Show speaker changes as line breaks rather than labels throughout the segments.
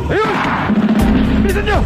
Ayun! Bilisan nyo!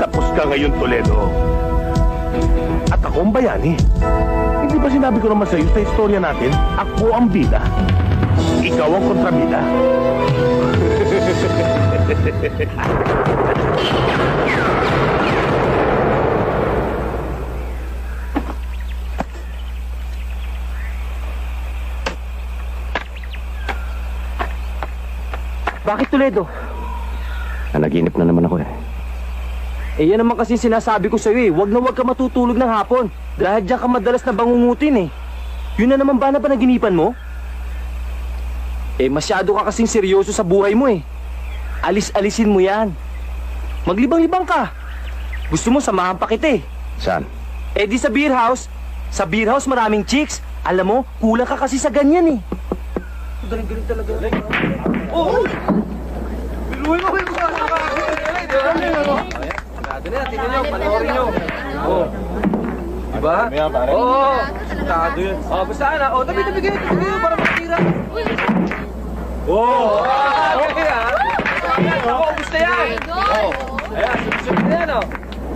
Tapos ka ngayon, Toledo. At ako ang bayani. Hindi ba sinabi ko naman sa'yo sa istorya natin, ako ang bida. Ikaw ang kontrabida.
Bakit, Toledo?
Nanaginip na naman ako eh.
Eh yan naman kasi sinasabi ko sa'yo eh. Huwag na huwag ka matutulog ng hapon. Dahil diyan ka madalas na bangungutin eh. Yun na naman ba na panaginipan mo? Eh masyado ka kasing seryoso sa buhay mo eh. Alis-alisin mo yan. Maglibang-libang ka. Gusto mo samahan pa kita eh.
Saan?
Eh di sa beer house. Sa beer house maraming chicks. Alam mo, kulang ka kasi sa ganyan eh. Galing-galing talaga. Oh! Biluhin mo yung mga tingnan nyo, panoorin nyo. Oh. Diba? Oo. Tado yun. Oh, basta na. Oh, tabi-tabi kayo para makatira. Oh! Okay ha? Ako, gusto yan. Oh. Ayan, sunod na yan oh.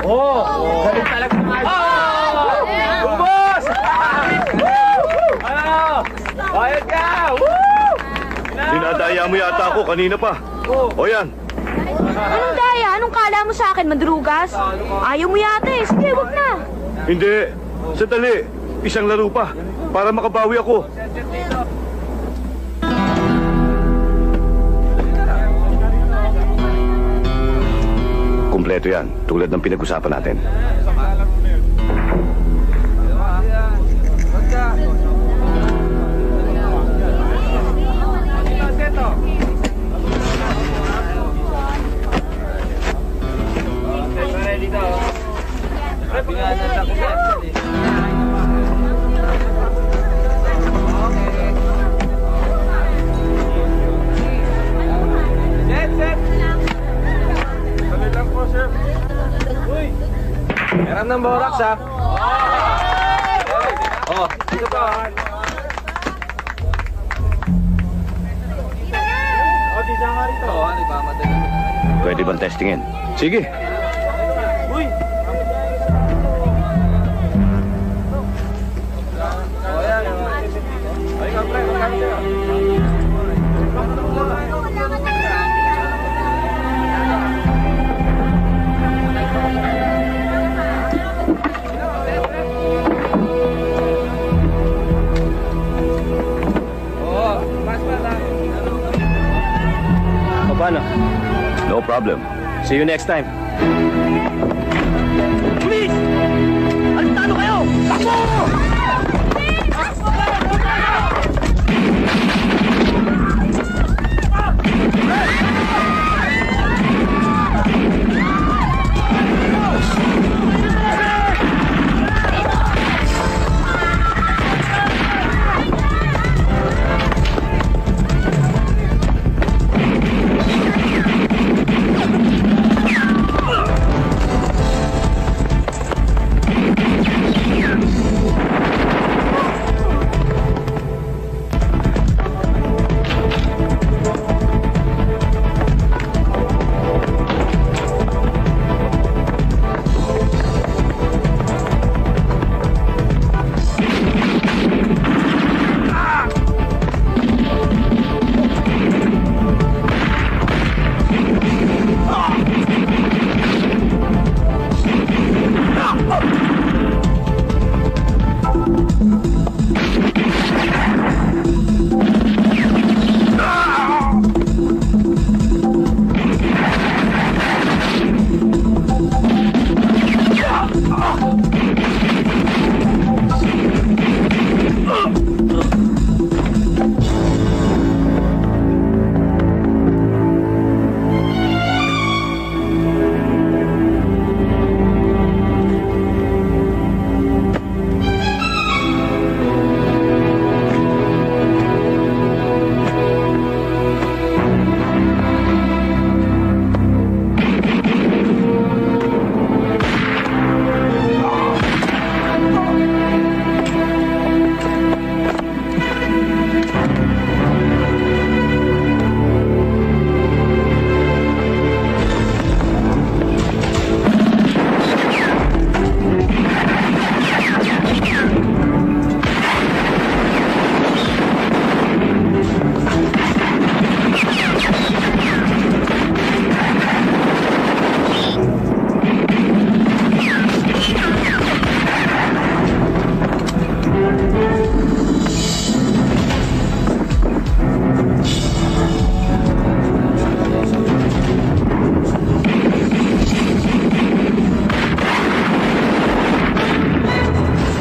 Oh! Galing talaga ng ayos. Oh! Ubos! Ano? Bayad ka! Woo!
Dinadaya mo yata ako kanina pa. O yan,
Anong daya? Anong kala mo sa akin, madrugas? Ayaw mo yata eh. Sige, wag na.
Hindi. Sandali. Isang laro pa. Para makabawi ako.
Kumpleto yan, tulad ng pinag-usapan natin.
Meron ng borax, ha? Oh, ito pa.
Pwede bang testingin?
Sige.
O paano?
No problem.
See you next time.
Police! Alintado kayo! Takbo!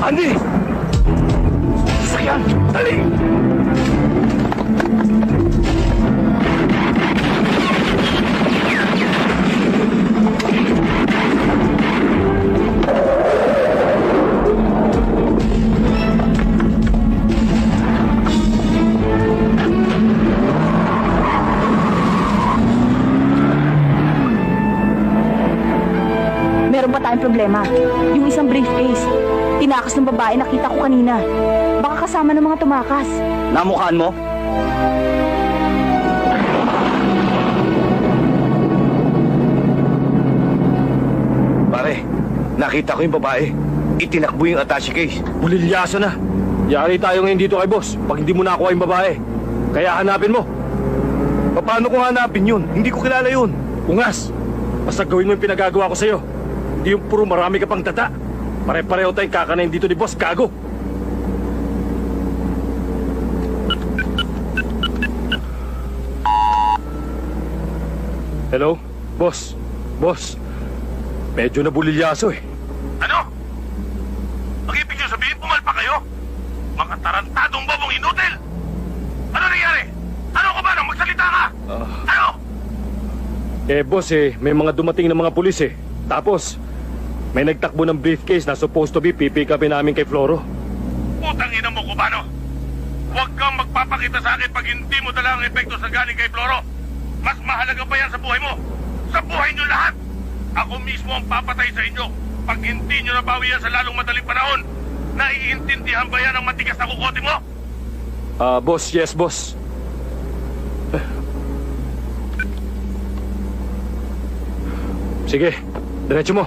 Andy! Sasakyan! Dali!
Meron pa tayong problema. Yung isang briefcase. Tinakas ng babae nakita ko kanina. Baka kasama ng mga tumakas.
Namukhaan mo?
Pare, nakita ko yung babae. Itinakbo yung attache case.
Bulilyaso na. Yari tayo ngayon dito kay boss pag hindi mo nakuha yung babae. Kaya hanapin mo.
Paano ko hanapin yun? Hindi ko kilala yun.
Ungas, basta gawin mo yung pinagagawa ko sa'yo. Hindi yung puro marami ka pang data. Pare-pareho tayong kakanayin dito ni Boss Gago. Hello? Boss? Boss? Medyo nabulilyaso eh.
Ano? Ang ibig niyo sabihin, pumalpa kayo? Mga tarantadong bobong inutil! Ano nangyari? Ano ka ba nang magsalita ka? Ano?
Boss may mga dumating na mga pulis eh. Tapos, may nagtakbo ng briefcase na supposed to be pipick upin namin kay Floro.
Putang ina mo, Cubano! Huwag kang magpapakita sa akin pag hindi mo dala ang epekto sa galing kay Floro. Mas mahalaga pa yan sa buhay mo. Sa buhay niyo lahat. Ako mismo ang papatay sa inyo pag hindi niyo nabawi yan sa lalong madaling panahon. Naiintindihan ba yan ang matigas na kukote mo?
Boss, yes, boss. Sige, diretso mo.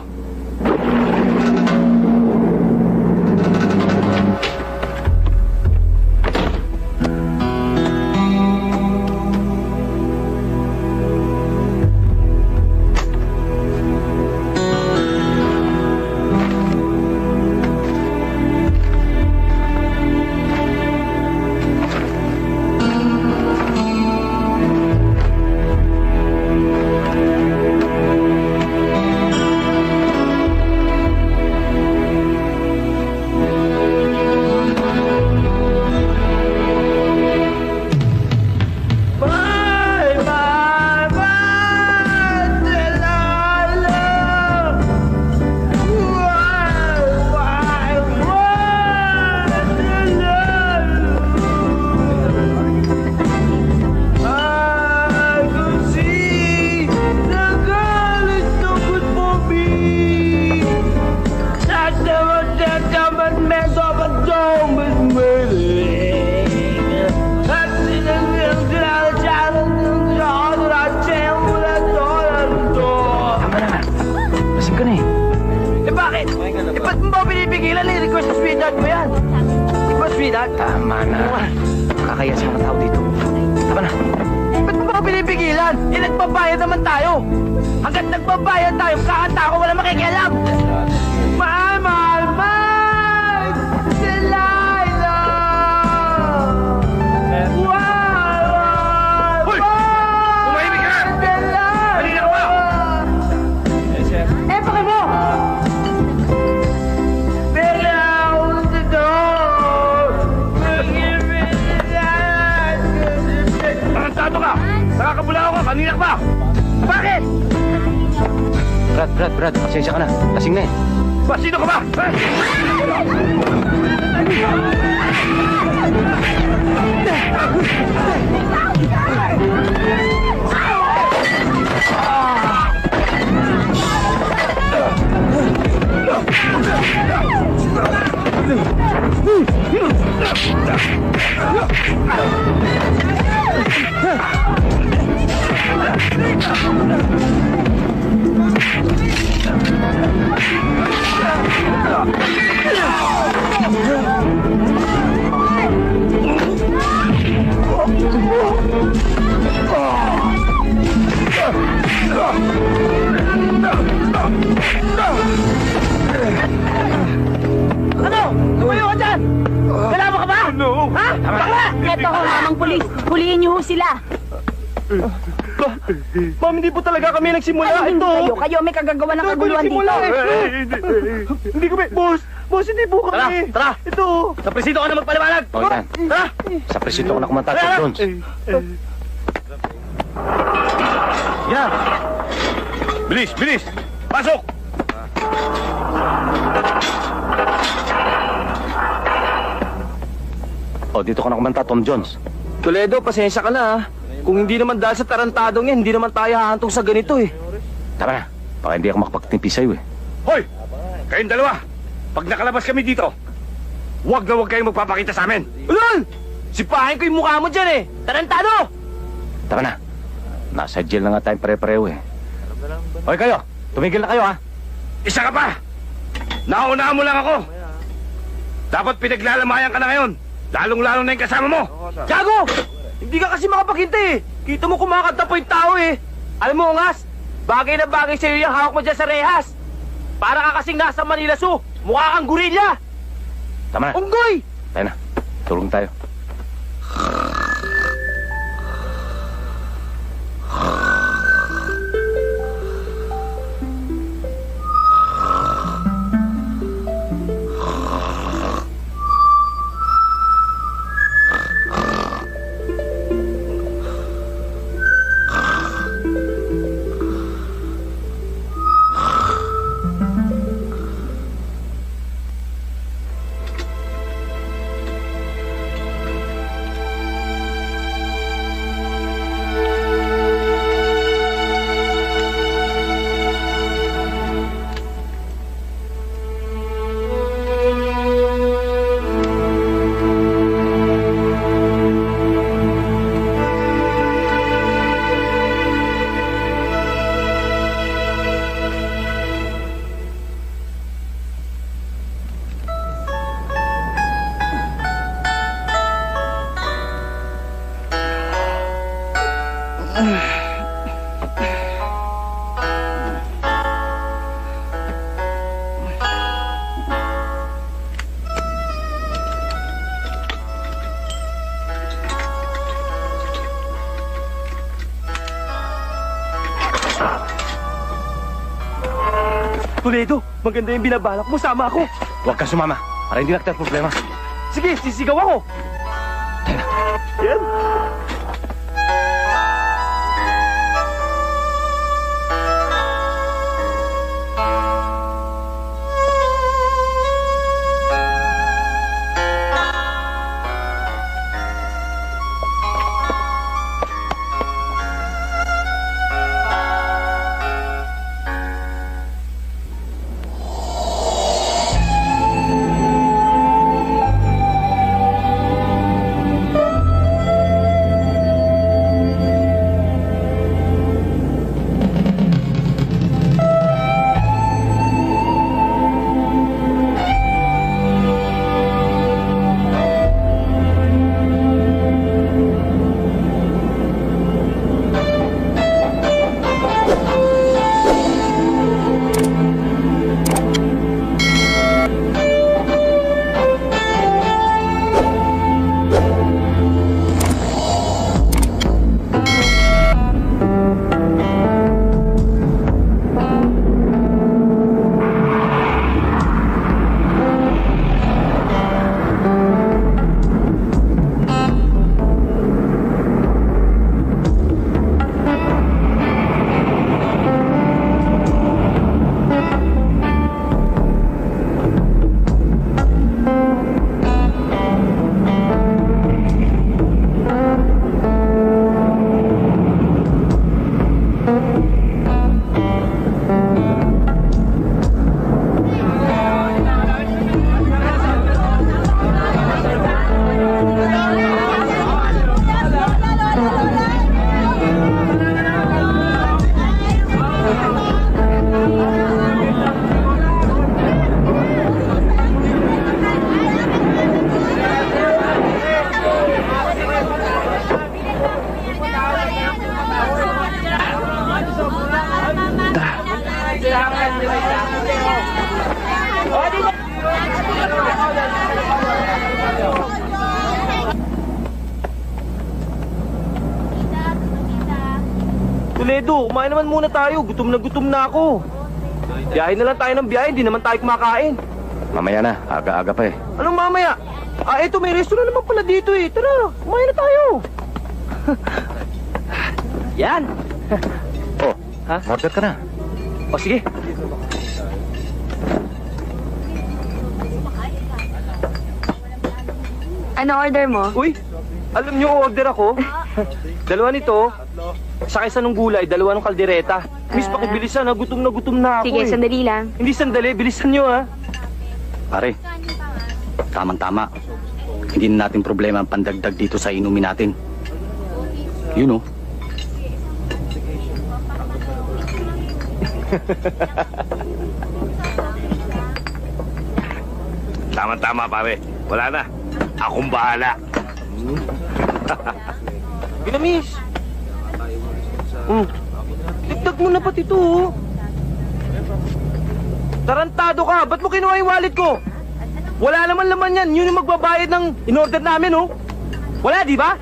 Tama na. Kakaya sa mga tao dito. Tama na.
Ba't mo ba pinipigilan? Nagbabayad naman tayo. Hanggat nagbabayad tayo, kakanta ako, wala makikialam. Mahal, mahal, mahal! Delilah! Wow!
Hoy! Tumahimik ka na! Halina ka ba?
Pakay mo!
Tarantado ka! Nakakabulao ka! Kanina ka ba?
Bakit?
Brad, pasensya ka na. Lasing na eh.
Ba, sino ka ba?
Ano? Tumayo ka dyan! Kailangan mo ka ba?
No!
Ha? Bakla!
Eto ho, mamang pulis. Huliin niyo ho sila.
Ma'am, hindi po talaga kami nagsimula.
Ano hindi
Ito.
kayo? Kayo may kagagawa ng kaguluhan dito.
Hindi kami. Boss, hindi po kami.
Tara.
Ito.
Sa presinto ka na magpaliwanag. O yan.
Tara.
Sa presinto ko na kumanta sa Jones.
Yan.
Bilis! Bilis! Pasok!
O, dito ka na kumanta, Tom Jones.
Toledo, pasensya ka na ha. Kung hindi naman dahil sa tarantadong yan, hindi naman tayo hahantong sa ganito eh.
Tama na. Baka hindi ako makapagtimpi sa'yo eh.
Hoy! Kayong dalawa! Pag nakalabas kami dito, huwag na huwag kayong magpapakita sa amin!
Ulol! Sipahin ko yung mukha mo dyan eh! Tarantado!
Tama na. Nasa jail na nga tayong pare-pareho eh. Hoy kayo, tumigil na kayo ha.
Isa ka pa! Naunahan mo lang ako! Dapat pinaglalamayan ka na ngayon! Lalong-lalo na yung kasama mo!
Gago! Hindi ka kasi makapaghintay eh! Kita mo kumakanta pa yung tao eh! Alam mo, Ongas, Bagay na bagay sa'yo yung hawak mo dyan sa rehas. Para ka kasing nasa Manila Zoo. Mukha kang gorilla.
Tama na.
Unggoy!
Tayo na. Tulong tayo.
Toledo, maganda yung binabalak mo. Sama ako.
Huwag ka sumama. Para hindi nakita problema.
Sige, sisigaw ako. Yan. Toledo, kumain naman muna tayo. Gutom na ako. Biyahe na lang tayo ng biyahe, hindi naman tayo kumakain.
Mamaya na. Aga-aga pa eh.
Anong mamaya? Eto, may restaurant naman pala dito eh. Tara, kumain na tayo. Yan.
Oh,
Ha?
order ka na.
O sige.
Ano order mo?
Uy, alam niyo order ako? Dalawa nito, saka isa ng gulay, dalawa ng kaldereta. Miss, pakibilisan ha, gutom na ako
Sige,
eh.
sandali lang.
Hindi sandali, bilisan niyo ha.
Pare, tamang-tama. Hindi na natin problema ang pandagdag dito sa inumin natin. You know.
Tama-tama, pare. Wala na. Akong bahala.
Ginamis. Dagdag Suot mo na pati ito, oh. Tarantado ka! Ba't mo kinuha yung wallet ko? Wala naman laman yan. Yun yung magbabayad ng in-order namin, oh. Wala, di ba?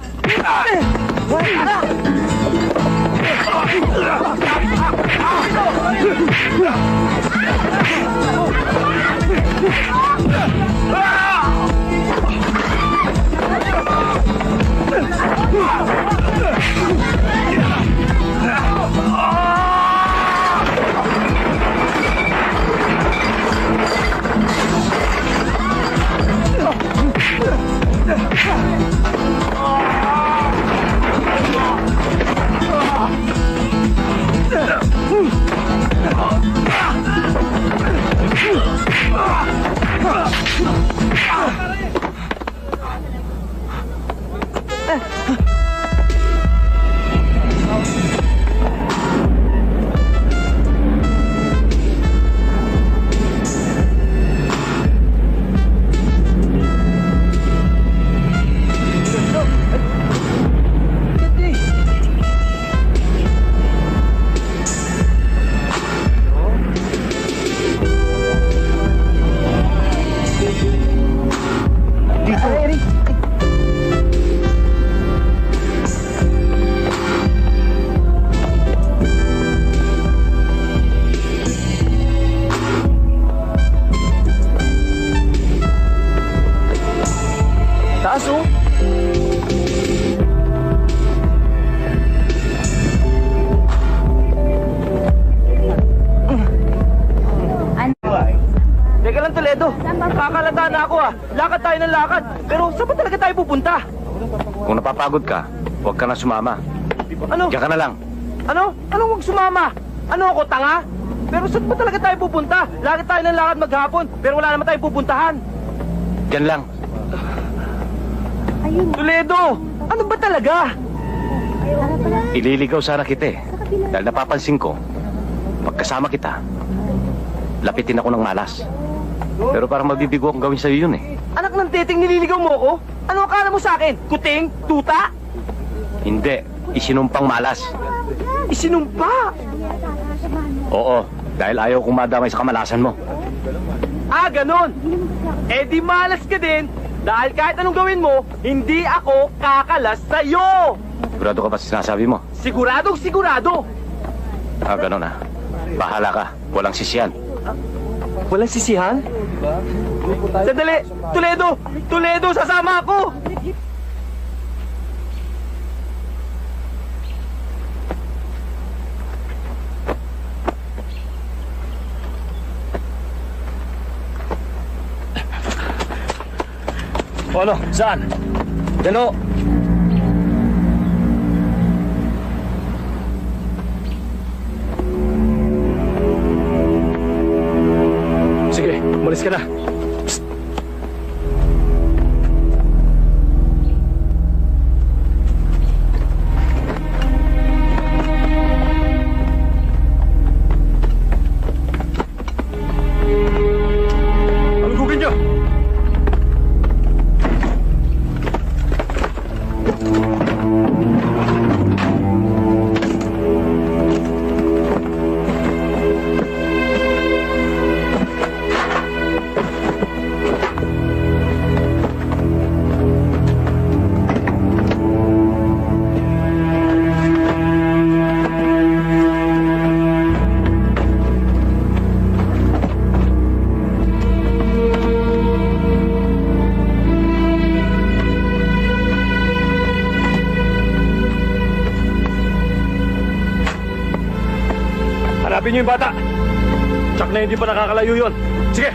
Taas, oh. Teka lang, Toledo. Nakakalata na ako, ah. Lakad tayo ng lakad. Pero saan ba talaga tayo pupunta?
Kung napapagod ka, huwag ka na sumama.
Ano?
Diyan ka na lang.
Ano? Anong huwag sumama? Ano ako, tanga? Pero saan ba talaga tayo pupunta? Lakad tayo ng lakad maghapon, pero wala naman tayong pupuntahan.
Diyan lang.
Toledo! Ano ba talaga?
Ililigaw sana kita eh. Dahil napapansin ko, pagkasama kita, lapitin ako ng malas. Pero parang mabibigo akong gawin sa'yo yun eh.
Anak ng titing, nililigaw mo ako? Ano akala mo sa akin? Kuting? Tuta?
Hindi, isinumpang malas.
Isinumpa!
Oo, dahil ayaw kong madamay sa kamalasan mo.
Ah, ganon! Eh di malas ka din, dahil kahit anong gawin mo, hindi ako kakalas sa'yo!
Sigurado ka ba sa sinasabi mo?
Siguradong sigurado!
Ah, ganun ah. Bahala ka, walang sisiyan.
Walang sisihan? Sandali! Toledo! Toledo, sasama ako!
O ano? Saan? Diyan o. Sige, umalis ka na. Psst. Alugugin niyo! Hanapin niyo yung bata. Tsak na hindi pa nakakalayo yun. Sige.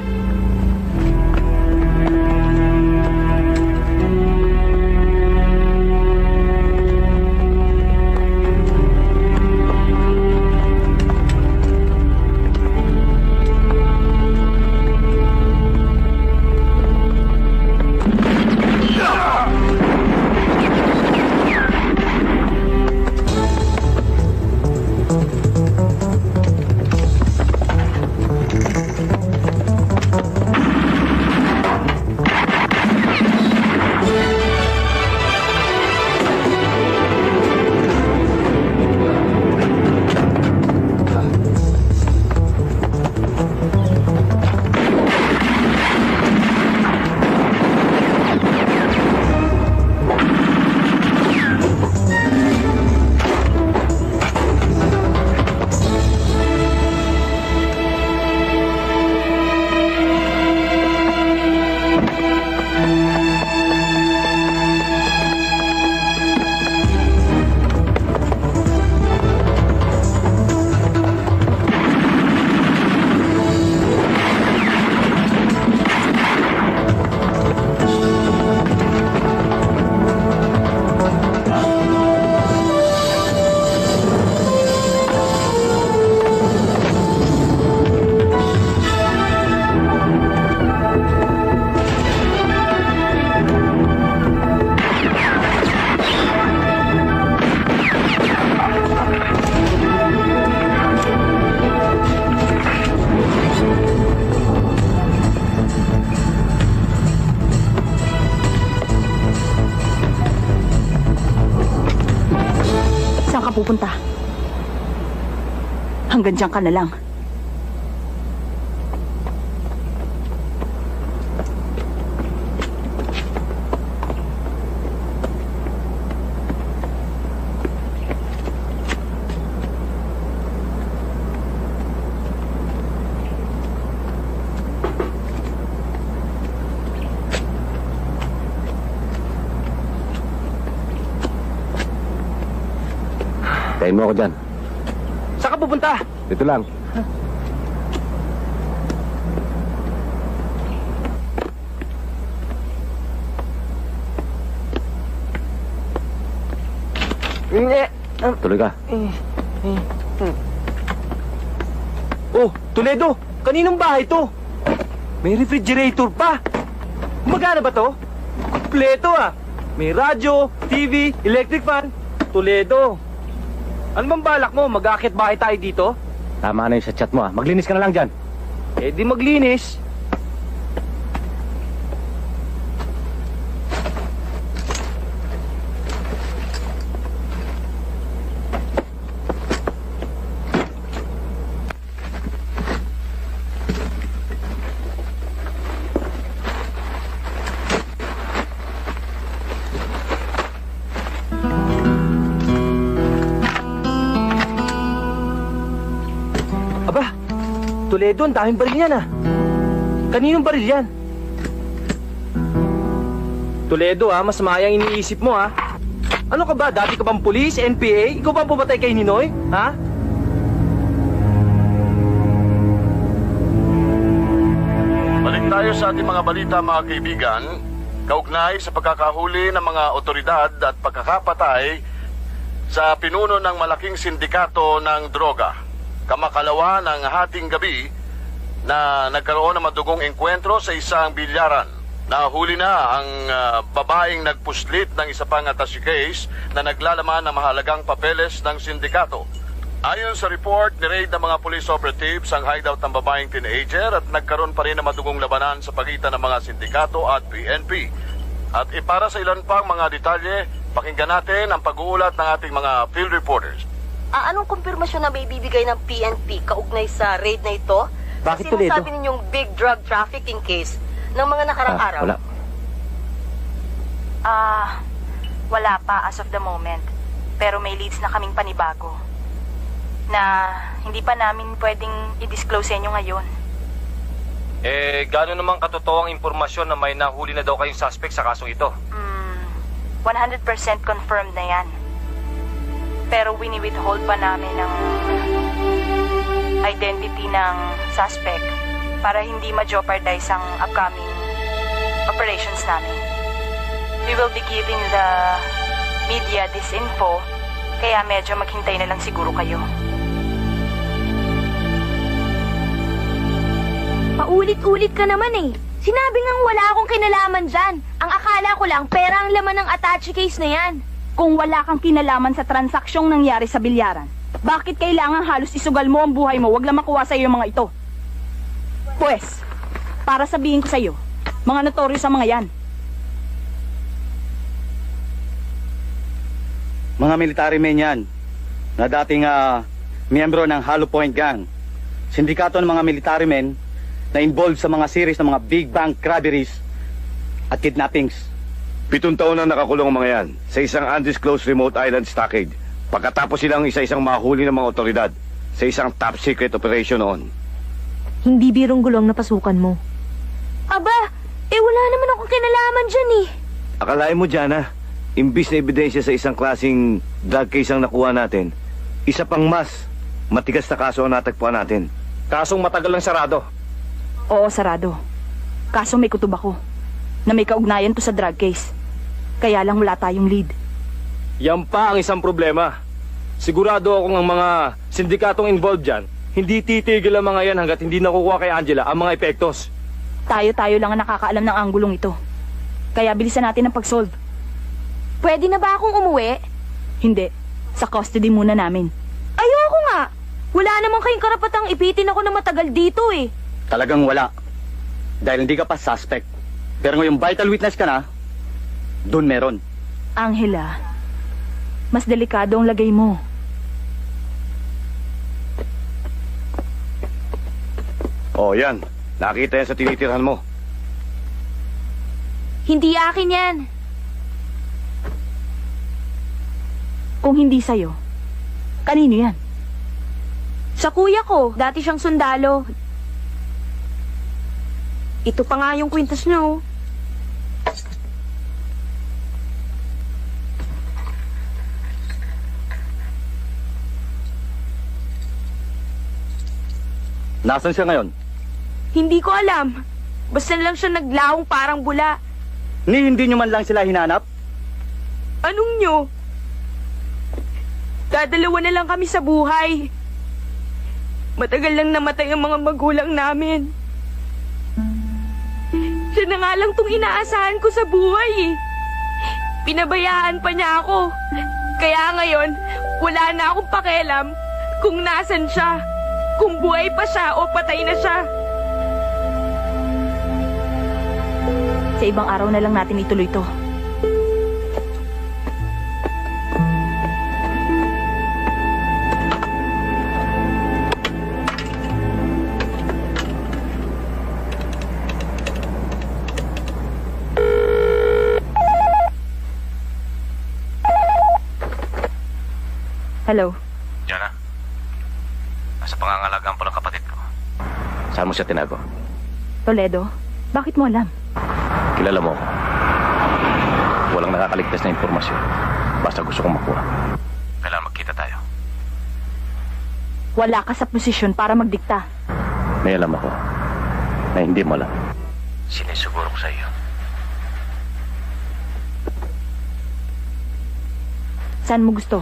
pupunta? Hanggang diyan ka na lang.
Tayin mo ako dyan.
Saan ka pupunta?
Dito lang. Tuloy ka.
Oh, Toledo! Kaninong bahay to? May refrigerator pa! Magana ba to? Kompleto ah! May radyo, TV, electric fan. Toledo! Ano bang balak mo? Mag-aakit bahay tayo dito?
Tama na yung sa chat mo, ah. Maglinis ka na lang dyan.
Eh di maglinis. Aba, Toledo, ang daming baril yan ah. Kaninong baril yan? Toledo mas mayang iniisip mo ah. Ano ka ba? Dati ka bang pulis, NPA? Ikaw ba ang pumatay kay Ninoy? Ha?
Balik tayo sa ating mga balita, mga kaibigan. Kaugnay sa pagkakahuli ng mga otoridad at pagkakapatay sa pinuno ng malaking sindikato ng droga. Kamakalawa ng hating gabi na nagkaroon ng madugong engkwentro sa isang bilyaran. Nahuli na ang babaeng nagpuslit ng isa pang attache case na naglalaman ng mahalagang papeles ng sindikato. Ayon sa report, ni-raid ng mga police operatives ang hideout ng babaeng teenager at nagkaroon pa rin ng madugong labanan sa pagitan ng mga sindikato at PNP. At para sa ilan pang mga detalye, pakinggan natin ang pag-uulat ng ating mga field reporters.
Anong kumpirmasyon na may bibigay ng PNP kaugnay sa raid na ito?
Bakit,
Kasi
Toledo?
sinasabi ninyong big drug trafficking case ng mga nakarang araw.
Wala.
Wala pa as of the moment. Pero may leads na kaming panibago na hindi pa namin pwedeng i-disclose sa inyo ngayon.
Gano'n naman katotoo ang impormasyon na may nahuli na daw kayong suspect sa kasong ito?
100% confirmed na yan. Pero wini-withhold pa namin ang identity ng suspect para hindi ma-jeopardize ang upcoming operations namin. We will be giving the media this info, kaya medyo maghintay na lang siguro kayo.
Paulit-ulit ka naman eh. Sinabi ngang wala akong kinalaman dyan. Ang akala ko lang, pera ang laman ng attache case na yan.
Kung wala kang kinalaman sa transaksyong nangyari sa bilyaran, bakit kailangan halos isugal mo ang buhay mo, wag lang makuha sa iyo mga ito? Pues, para sabihin ko sa iyo, mga notorious ang mga yan.
Mga military men yan, na dating miyembro ng Hollow Point Gang. Sindikato ng mga military men na involved sa mga series ng mga big bank robberies at kidnappings.
7 taon na nakakulong ang mga yan sa isang undisclosed remote island stockade. Pagkatapos silang isa-isang mahuli ng mga otoridad sa isang top secret operation noon.
Hindi birong gulong na pasukan mo. Aba, wala naman akong kinalaman dyan eh.
Akalain mo, Jana, imbis na ebidensya sa isang klaseng drug case ang nakuha natin, isa pang mas matigas na kaso ang natagpuan natin.
Kasong matagal lang sarado.
Oo, sarado. Kaso may kutob ako na may kaugnayan to sa drug case. Kaya lang wala tayong lead.
Yan pa ang isang problema. Sigurado akong ang mga sindikatong involved dyan, hindi titigil ang mga yan hanggat hindi nakukuha kay Angela ang mga epektos.
Tayo-tayo lang ang nakakaalam ng anggulong ito. Kaya bilisan natin ang pag-solve.
Pwede na ba akong umuwi?
Hindi. Sa custody muna namin.
Ayoko nga. Wala naman kayong karapatang ipitin ako na matagal dito eh.
Talagang wala. Dahil hindi ka pa suspect. Pero ngayong vital witness ka na, doon meron.
Angela, mas delikado ang lagay mo.
Oh, yan. Nakita yan sa tinitirhan mo.
Hindi akin yan. Kung hindi sa'yo, kanino yan? Sa kuya ko, dati siyang sundalo. Ito pa nga yung kwintas niya, oh.
Nasaan siya ngayon?
Hindi ko alam. Basta lang siya naglawong parang bula.
Hindi nyo man lang sila hinanap?
Anong nyo? Dadalawa na lang kami sa buhay. Matagal lang namatay ang mga magulang namin. Siya na nga lang tong inaasahan ko sa buhay eh. Pinabayaan pa niya ako. Kaya ngayon, wala na akong pakialam kung nasan siya. Kung buhay pa siya o patay na siya. Sa ibang araw na lang natin ituloy to. Hello?
Jana, nasa pangangalagaan po ng kapatid ko. Saan mo siya tinago?
Toledo? Bakit mo alam?
Kilala mo ako. Walang nakakaligtas na impormasyon. Basta gusto kong makuha. Kailangan magkita tayo.
Wala ka sa posisyon para magdikta.
May alam ako na hindi mo alam. Sinisuguro ko sa iyo.
Saan mo gusto?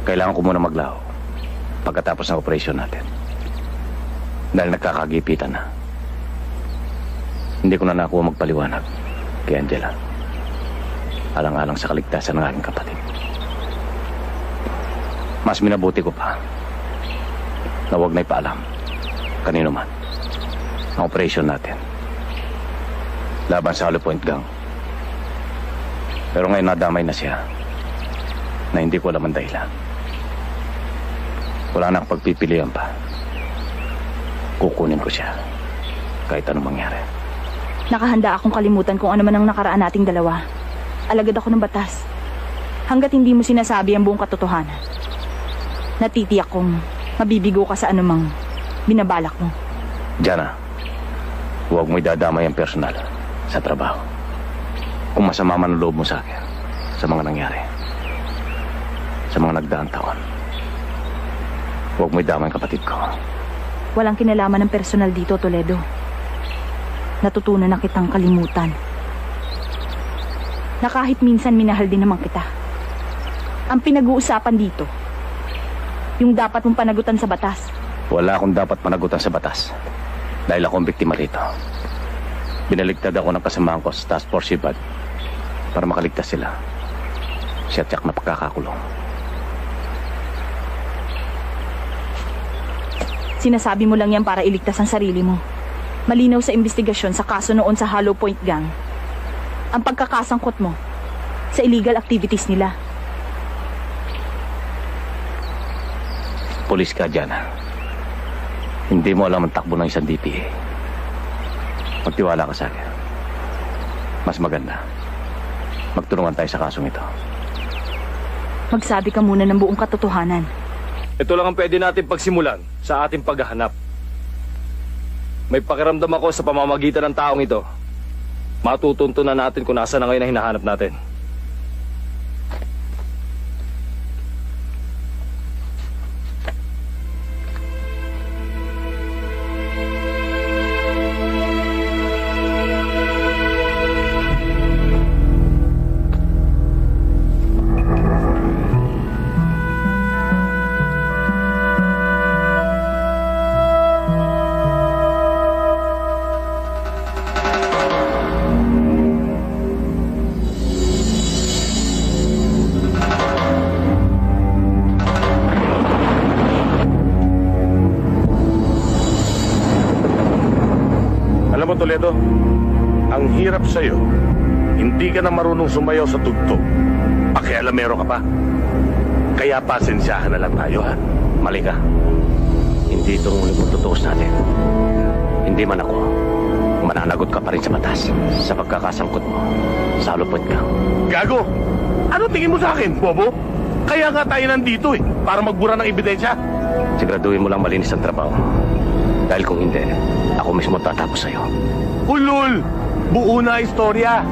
Kailangan ko muna maglaho pagkatapos ng operasyon natin. Dahil nagkakagipitan na. Hindi ko na nakuha magpaliwanag kay Angela. Alang-alang sa kaligtasan ng aking kapatid. Mas minabuti ko pa na huwag na ipaalam kanino man ang operasyon natin laban sa Hollow Point Gang. Pero ngayon nadamay na siya na hindi ko alam ang dahilan. Wala na akong pagpipilian pa. Kukunin ko siya kahit anong mangyari.
Nakahanda akong kalimutan kung ano man ang nakaraan nating dalawa. Alagad ako ng batas. Hanggat hindi mo sinasabi ang buong katotohanan. Natitiyak kong mabibigo ka sa anumang binabalak mo.
Jana, huwag mo idadamay ang personal sa trabaho. Kung masama man ang loob mo sa akin sa mga nangyari, sa mga nagdaang taon, huwag mo idamay ang kapatid ko.
Walang kinalaman ng personal dito, Toledo. Natutunan na kitang kalimutan. Na kahit minsan minahal din naman kita. Ang pinag-uusapan dito, yung dapat mong panagutan sa batas.
Wala akong dapat panagutan sa batas. Dahil ako ang biktima rito. Binaligtad ako ng kasamahan ko sa Task Force Sibad para makaligtas sila. Siya tiyak na pagkakakulong.
Sinasabi mo lang yan para iligtas ang sarili mo. Malinaw sa investigasyon sa kaso noon sa Hollow Point Gang. Ang pagkakasangkot mo sa illegal activities nila.
Pulis ka, Jana. Hindi mo alam ang takbo ng isang DPA. Magtiwala ka sa akin. Mas maganda. Magtulungan tayo sa kasong ito.
Magsabi ka muna ng buong katotohanan.
Ito lang ang pwede natin pagsimulan sa ating paghahanap. May pakiramdam ako sa pamamagitan ng taong ito. Matutuntunan natin kung nasa na ngayon ang hinahanap natin.
Alam mo, Toledo, ang hirap sa'yo. Hindi ka na marunong sumayaw sa tugtog. Pakialamero ka pa. Kaya pasensyahan na lang tayo, ha?
Mali ka. Hindi itong ulit tutuos natin. Hindi man ako, mananagot ka pa rin sa batas sa pagkakasangkot mo sa halupot ka.
Gago! Ano tingin mo sa akin, bobo? Kaya nga tayo nandito para magbura ng ebidensya.
Siguraduhin mo lang malinis ang trabaho. Dahil kung hindi, ako mismo tatapos sa'yo.
Ulul! Buo na istorya.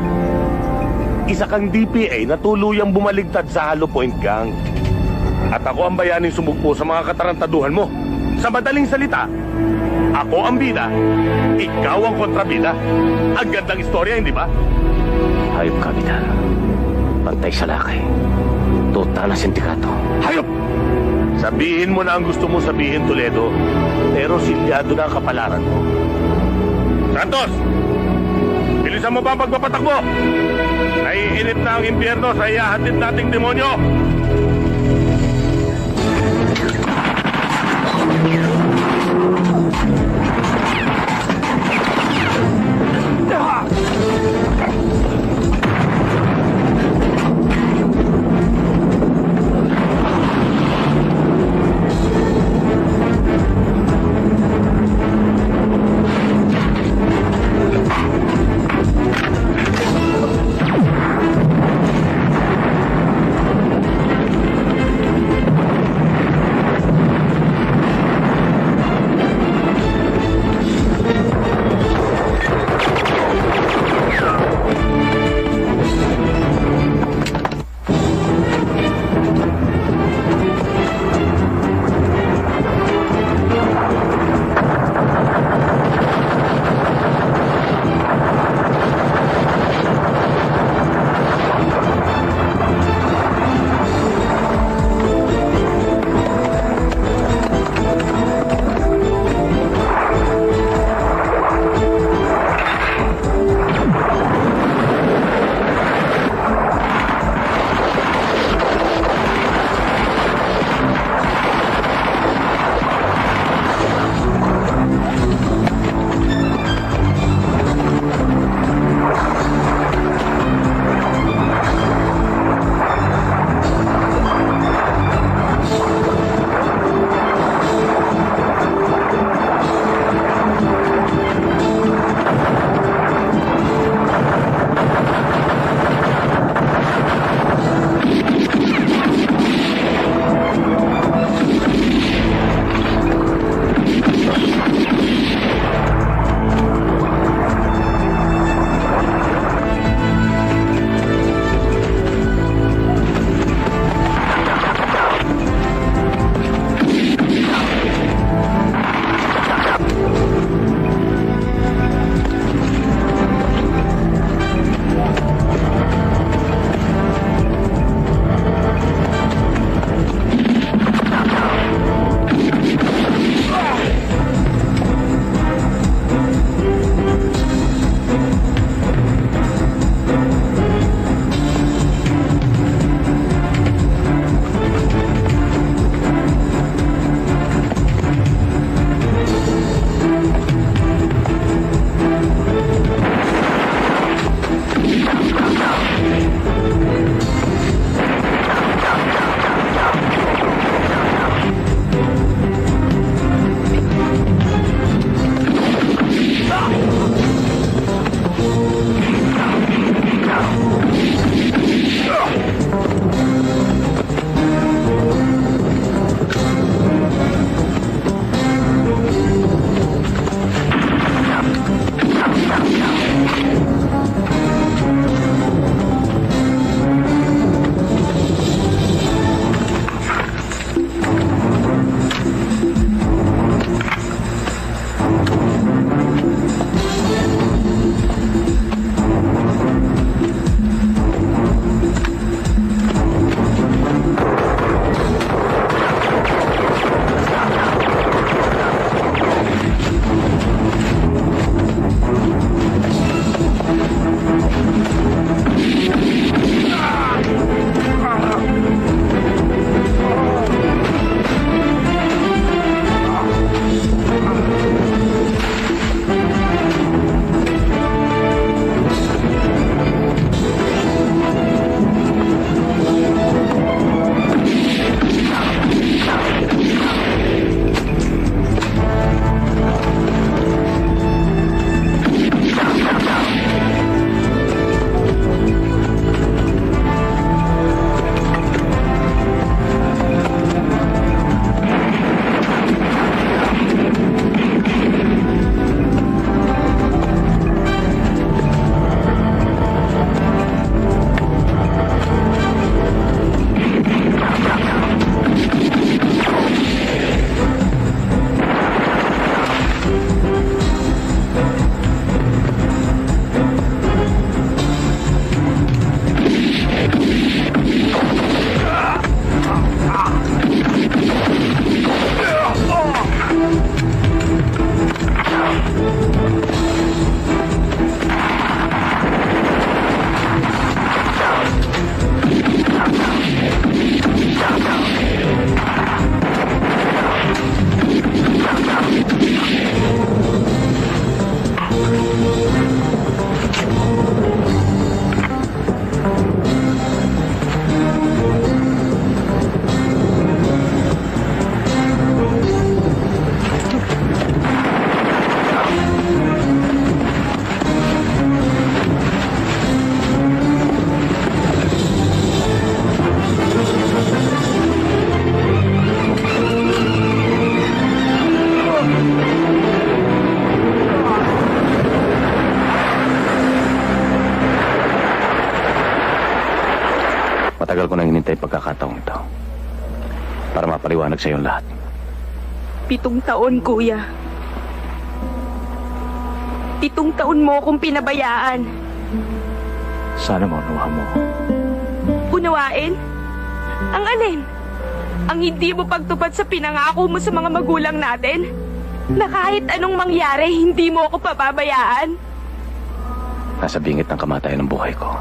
Isa kang DPA na tuluyang bumaligtad sa Hollow Point Gang. At ako ang bayaning sumugpo sa mga katarantaduhan mo. Sa madaling salita, ako ang bida, ikaw ang kontrabida. Ang gandang istorya, hindi ba?
Hayop ka, Vidal. Pantay sa lakay. Tuta ng sindikato.
Hayop! Sabihin mo na ang gusto mo sabihin, Toledo. Pero silyado na ang kapalaran mo. Santos! Bilisan mo ba ang pagpapatakbo? Naiinit na ang impyerno sa ihahatid nating demonyo.
Matagal ko nang hinintay pagkakataong ito para mapaliwanag sa iyong lahat.
7 taon, kuya. 7 taon mo akong pinabayaan.
Sana maunawa mo.
Unawain? Ang alin? Ang hindi mo pagtupad sa pinangako mo sa mga magulang natin? Na kahit anong mangyari, hindi mo ako pababayaan?
Nasa bingit ng kamatayan ng buhay ko.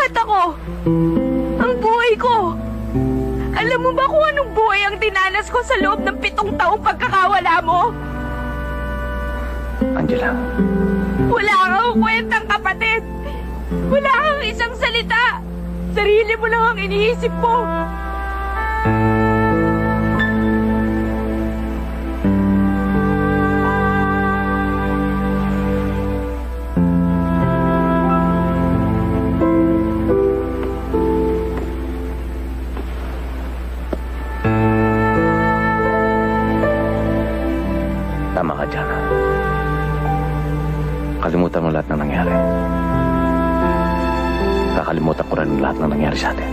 At ako? Ang buhay ko? Alam mo ba kung anong buhay ang dinanas ko sa loob ng 7 taong pagkakawala mo?
Angela,
Wala kang kwentang kapatid. Wala kang isang salita. Sarili mo lang ang iniisip mo.
tama ka, Jana. Kalimutan mo lahat ng nangyari. Kakalimutan ko rin lahat ng nangyari sa atin.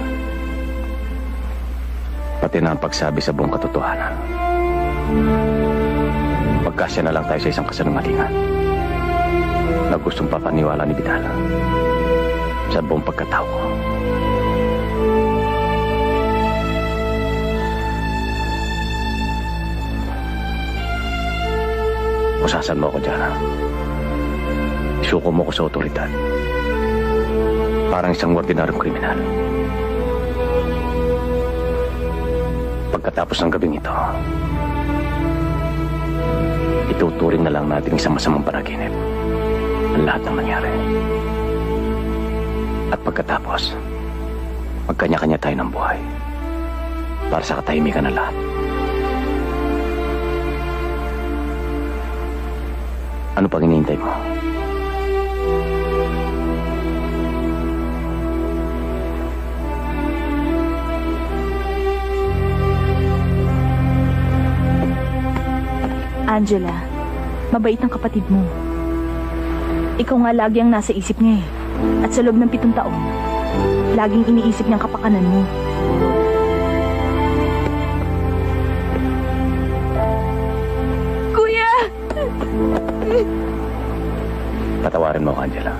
Pati na ang pagsabi sa buong katotohanan. Magkasya na lang tayo sa isang kasinungalingan na gustong papaniwala ni Vidal sa buong pagkatao ko. Usasan mo ako, Jana. Isuko mo ko sa otoridad. Parang isang ordinaryong kriminal. Pagkatapos ng gabing ito, ituturing na lang natin isang masamang panaginip ang lahat ng nangyari. At pagkatapos, magkanya-kanya tayo ng buhay para sa katahimikan ng lahat. Ano pang hinihintay mo?
Angela, mabait ang kapatid mo. Ikaw nga lagi ang nasa isip niya eh. At sa loob ng 7 taon, laging iniisip niyang kapakanan mo. Kuya!
Patawarin mo ako, Angela.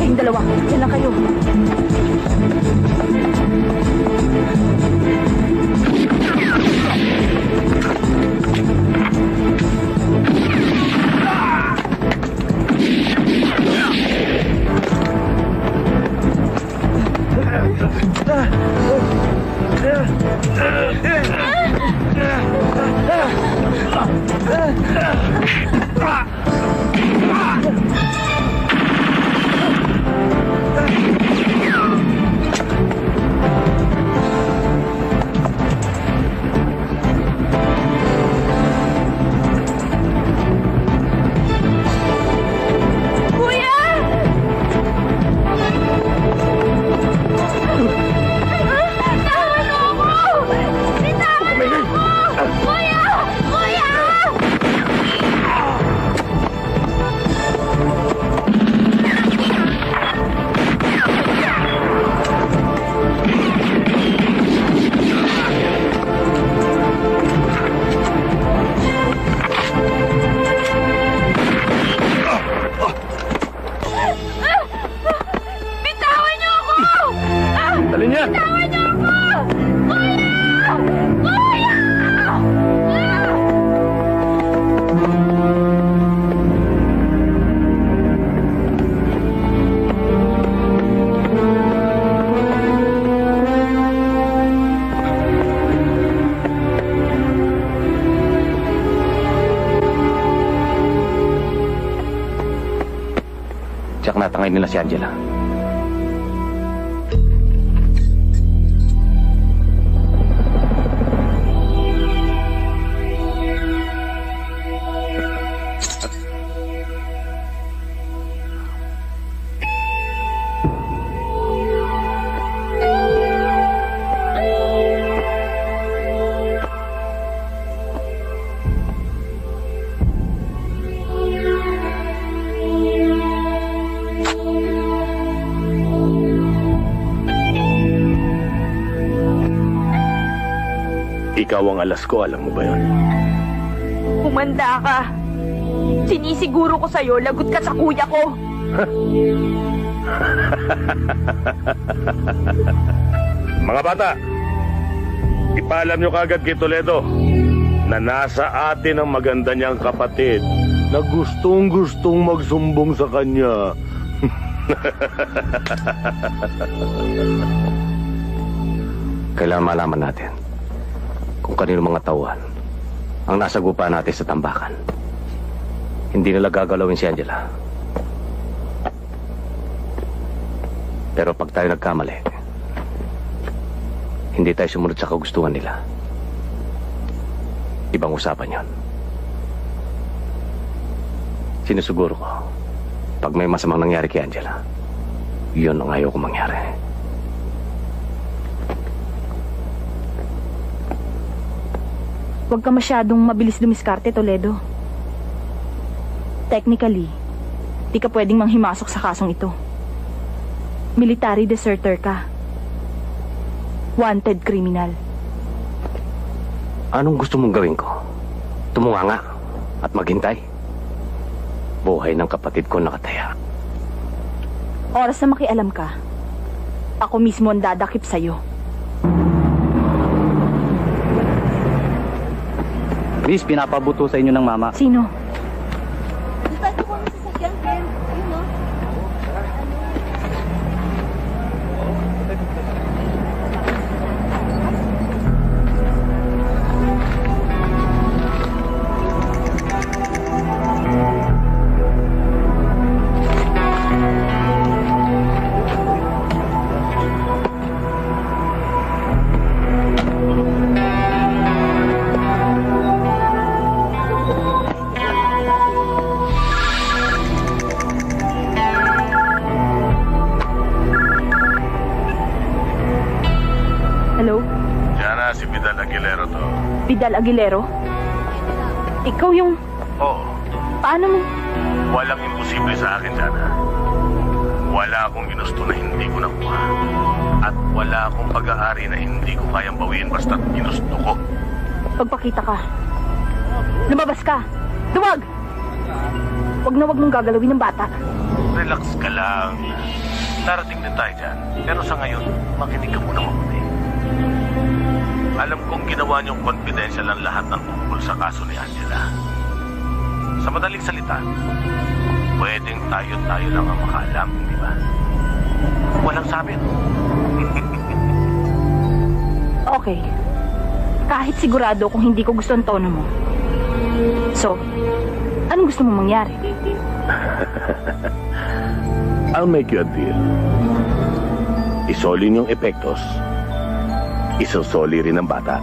Kayong dalawa, yan lang kayo.
Tiyak natangay nila si Angela.
Ikaw ang alas ko, alam mo ba yun?
Humanda ka. Sinisiguro ko sa'yo, lagot ka sa kuya ko.
Mga bata, ipaalam nyo kagad kay Toledo na nasa atin ang maganda niyang kapatid na gustong-gustong magsumbong sa kanya.
Kailangan malaman natin kung kanino mga tauhan ang nasa gupa natin sa tambakan. Hindi nila gagalawin si Angela. Pero pag tayo nagkamali, hindi tayo sumunod sa kagustuhan nila. Ibang usapan yon. Sinusuguro ko, pag may masamang nangyari kay Angela, yun ang ayaw ko mangyari.
Huwag ka masyadong mabilis dumiskarte, Toledo. Technically, di ka pwedeng manghimasok sa kasong ito. Military deserter ka. Wanted criminal.
Anong gusto mong gawin ko? Tumunganga at maghintay? Buhay ng kapatid ko nakataya.
Oras na makialam ka, ako mismo ang dadakip sa'yo.
Miss, pinapabuto sa inyo ng mama.
Sino?
Dito po ang sasakyan, Ken. Ayun, no?
Hello?
Diana, si Vidal Aguilero to.
Vidal Aguilero? Ikaw yung...
Oo,
Paano mo?
walang imposible sa akin, Diana. Wala akong ginusto na hindi ko nakuha. At wala akong pag-aari na hindi ko kayang bawiin basta't ginusto ko.
Pagpakita ka. Lumabas ka. Duwag! Wag na wag mong gagalawin ng bata.
Relax ka lang. Darating din tayo dyan. Pero sa ngayon, makinig ka muna mabuti. Alam kong ginawa niyong confidential ang lahat ng tungkol sa kaso ni Angela. Sa madaling salita, pwedeng tayo lang ang makaalam, di ba? Walang sabi.
Okay. Kahit sigurado kung hindi ko gusto ang tono mo. So, anong gusto mong mangyari?
I'll make you a deal. Isolin yung epektos. Isosoli rin ang bata.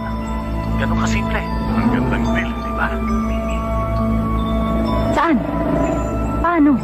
Ganun kasimple. Ang gandang deal, di ba?
Saan? Paano?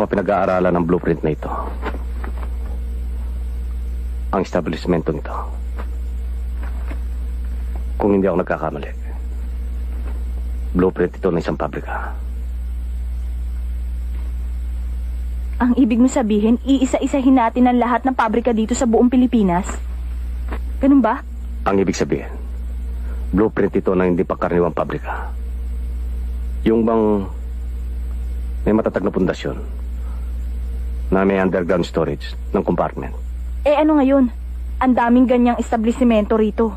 pinag-aaralan ng blueprint na ito. Ang establishmento nito. Kung hindi ako nagkakamali, blueprint ito ng isang pabrika.
Ang ibig mo sabihin, iisa-isahin natin ang lahat ng pabrika dito sa buong Pilipinas? Ganun ba?
Ang ibig sabihin, blueprint ito ng hindi pangkaraniwang pabrika. Yung bang may matatag na pundasyon na may underground storage ng compartment.
Eh ano ngayon? Ang daming ganyang establishmento rito.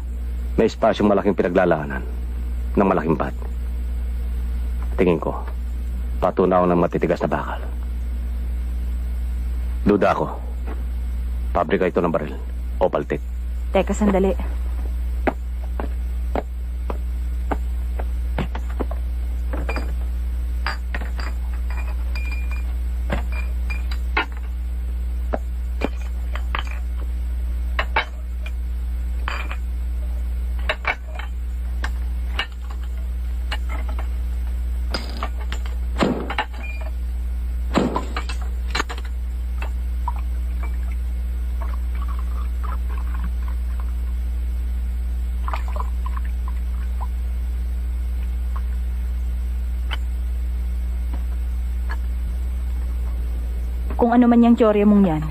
May espasyong malaking pinaglalaanan ng malaking pad. Tingin ko, patunaw ng matitigas na bakal. Duda ako. Pabrika ito ng baril o paltik.
Teka, sandali. Kung ano man yung teorya mong yan,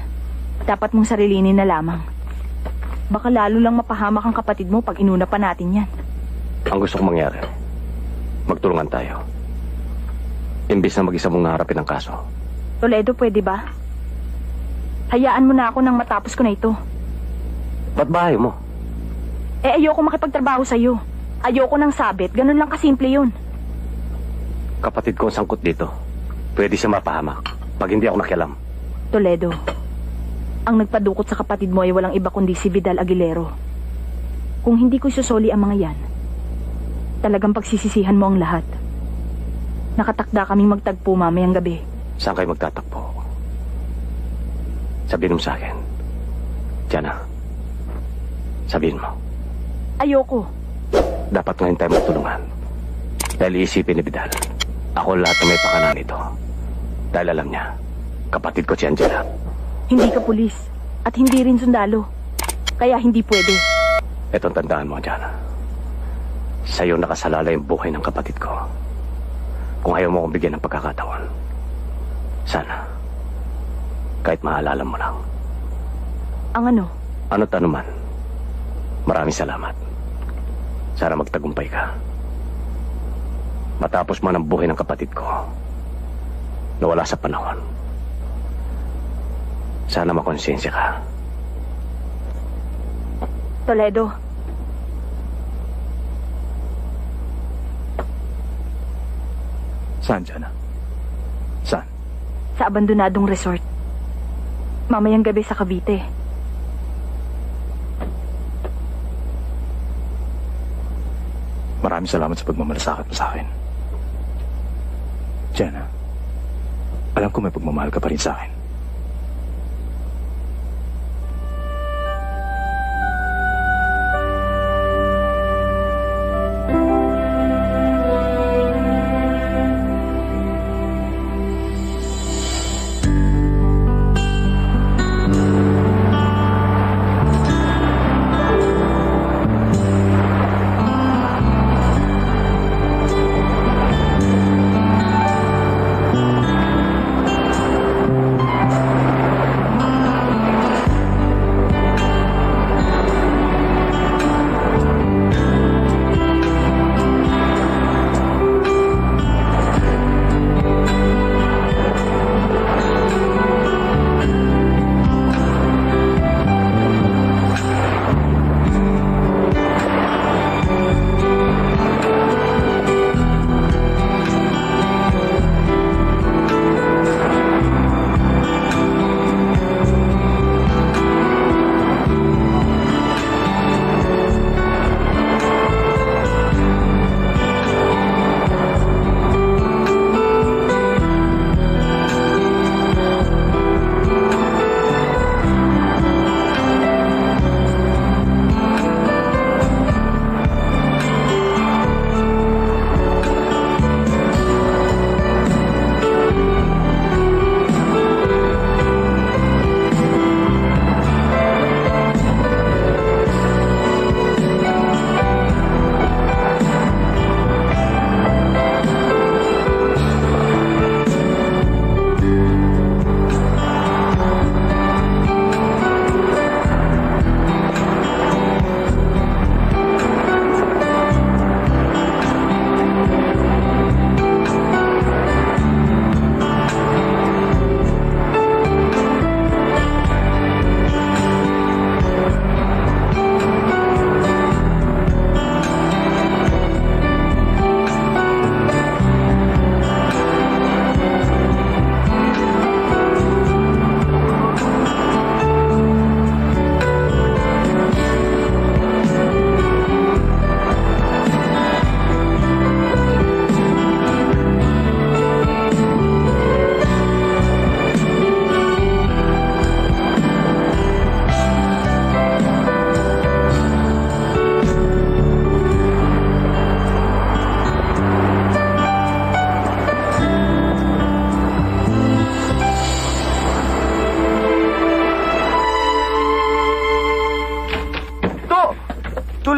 dapat mong sarilinin na lamang. Baka lalo lang mapahamak ang kapatid mo pag inuna pa natin yan.
Ang gusto kong mangyari, magtulungan tayo. Imbis na mag-isa mong naharapin ang kaso.
Toledo, pwede ba? Hayaan mo na ako nang matapos ko na ito.
Ba't bahay mo?
Eh ayoko makipagtrabaho sa'yo. Ayoko ng sabit, ganun lang kasimple yun.
Kapatid ko ang sangkot dito. Pwede siya mapahamak pag hindi ako nakialam.
Toledo, ang nagpadukot sa kapatid mo ay walang iba kundi si Vidal Aguilero. Kung hindi ko isusoli ang mga yan, talagang pagsisisihan mo ang lahat. Nakatakda kaming magtagpo mamayang gabi.
Saan kayo magtatakbo? Sabihin mo sa akin. Diana, sabihin mo.
Ayoko.
Dapat ngayon tayo magtulungan. Dahil iisipin ni Vidal, ako lahat na may pakanan nito. Dahil alam niya, kapatid ko si Angela.
Hindi ka pulis at hindi rin sundalo. Kaya hindi pwede.
Etong tandaan mo, Diana. Sa'yo nakasalala yung buhay ng kapatid ko. Kung ayaw mo akong bigyan ng pagkakataon, sana, kahit maalala mo lang.
Ang ano?
Ano't ano man. Maraming salamat. Sana magtagumpay ka. Matapos man ang buhay ng kapatid ko, nawala sa panahon. Sana makonsensya ka.
Toledo.
Saan, Diana? Saan?
Sa abandonadong resort. Mamayang gabi sa Cavite.
Maraming salamat sa pagmamalasakit mo sa akin. Diana, alam ko may pagmamahal ka pa rin sa akin.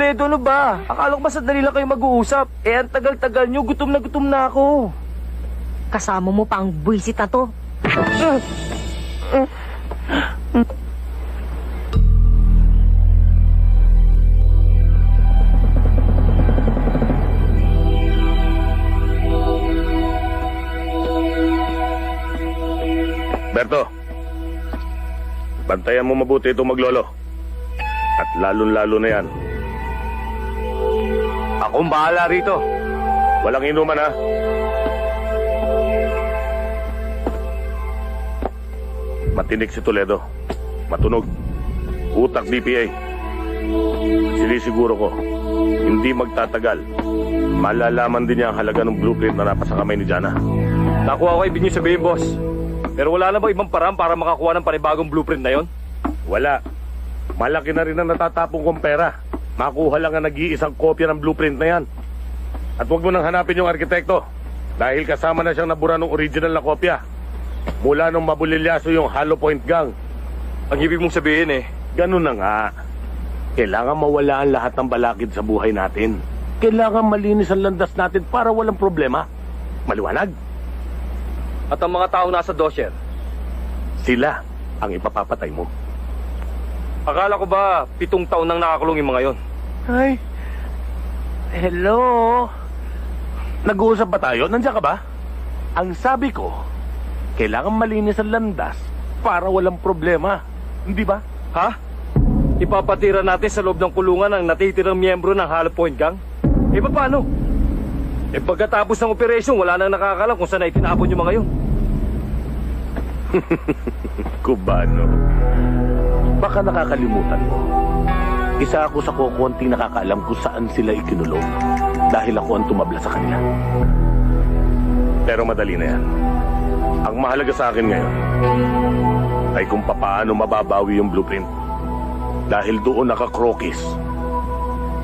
Toledo, ano ba? Akala ko ba sandali lang kayo mag-uusap? Eh, ang tagal-tagal nyo, gutom na ako.
Kasama mo pa ang buwisit na to.
Berto, bantayan mo mabuti itong maglolo. At lalong-lalo na yan.
Akong bahala rito.
Walang inuman, ha? Matinik si Toledo. Matunog. Utak DPA. Sinisiguro ko, hindi magtatagal. Malalaman din niya ang halaga ng blueprint na napasa kamay ni Jana.
Nakuha ko ibig niyo sabihin, boss. Pero wala na ba ibang paraan para makakuha ng panibagong blueprint na yon?
Wala. Malaki na rin ang natatapong kong pera. Makuha lang ang nag-iisang kopya ng blueprint na yan. At huwag mo nang hanapin yung arkitekto. Dahil kasama na siyang nabura ng original na kopya. Mula nung mabulilyaso yung Hollow Point Gang.
Ang ibig mong sabihin
Ganun na nga. Kailangan mawala ang lahat ng balakid sa buhay natin. Kailangan malinis ang landas natin para walang problema. Maliwanag?
At ang mga taong nasa dosyer,
Sila ang ipapapatay mo.
akala ko ba 7 taon nang nakakulong yung mga yon?
Ay, hello? Nag-uusap ba tayo? Nandiyan ka ba? Ang sabi ko, kailangan malinis ang landas para walang problema. Hindi ba?
Ha? Ipapatira natin sa loob ng kulungan ang natitirang miyembro ng Hollow Point Gang? Eh, paano? Eh, pagkatapos ng operasyon, wala nang nakakalam kung saan na itinapon yung mga yun.
Cubano, baka nakakalimutan mo. Isa ako sa kukunting nakakaalam kung saan sila ikinulong dahil ako ang tumabla sa kanila. Pero madali na yan. Ang mahalaga sa akin ngayon ay kung papaano mababawi yung blueprint. Dahil doon nakakrokis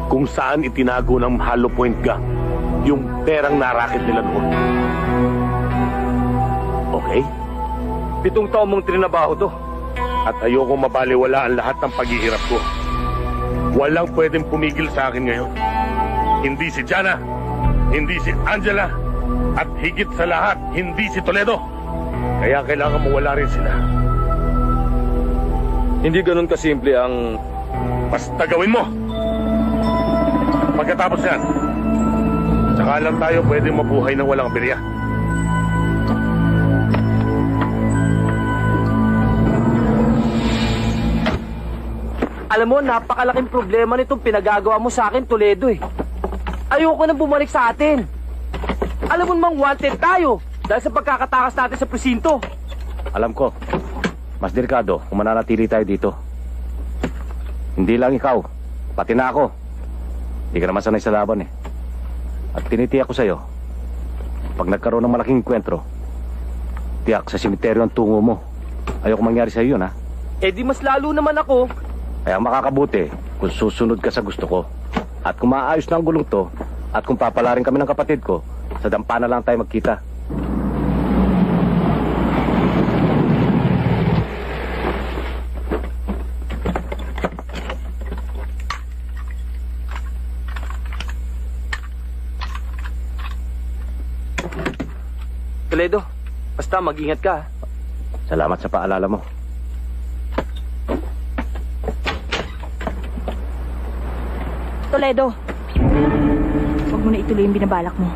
kung saan itinago ng Hollow Point Gang yung perang narakit nila doon. Okay?
7 taon mong trinabaho to.
At ayoko mabaliwala ang lahat ng paghihirap ko. Walang pwedeng pumigil sa akin ngayon. Hindi si Jana, hindi si Angela, at higit sa lahat, hindi si Toledo. Kaya kailangan mawala rin sila.
Hindi ganun kasimple ang...
Basta gawin mo! Pagkatapos yan, saka lang tayo pwedeng mabuhay ng walang birya.
Alam mo, napakalaking problema nitong pinagagawa mo sa akin, Toledo Ayoko nang bumalik sa atin. Alam mo namang wanted tayo dahil sa pagkakatakas natin sa presinto.
Alam ko, mas delikado kung mananatili tayo dito. Hindi lang ikaw, pati na ako. Hindi ka naman sanay sa laban At tinitiyak ko sa'yo, pag nagkaroon ng malaking enkwentro, tiyak sa simeteryo ang tungo mo. Ayoko mangyari sa'yo yun, ha?
Eh di mas lalo naman ako.
Kaya makakabuti kung susunod ka sa gusto ko. At kung maayos na ang gulong to, at kung papalarin kami ng kapatid ko, sa dampa na lang tayo magkita.
Toledo, basta mag-ingat ka.
Salamat sa paalala mo.
Toledo, huwag mo na ituloy yung binabalak mo.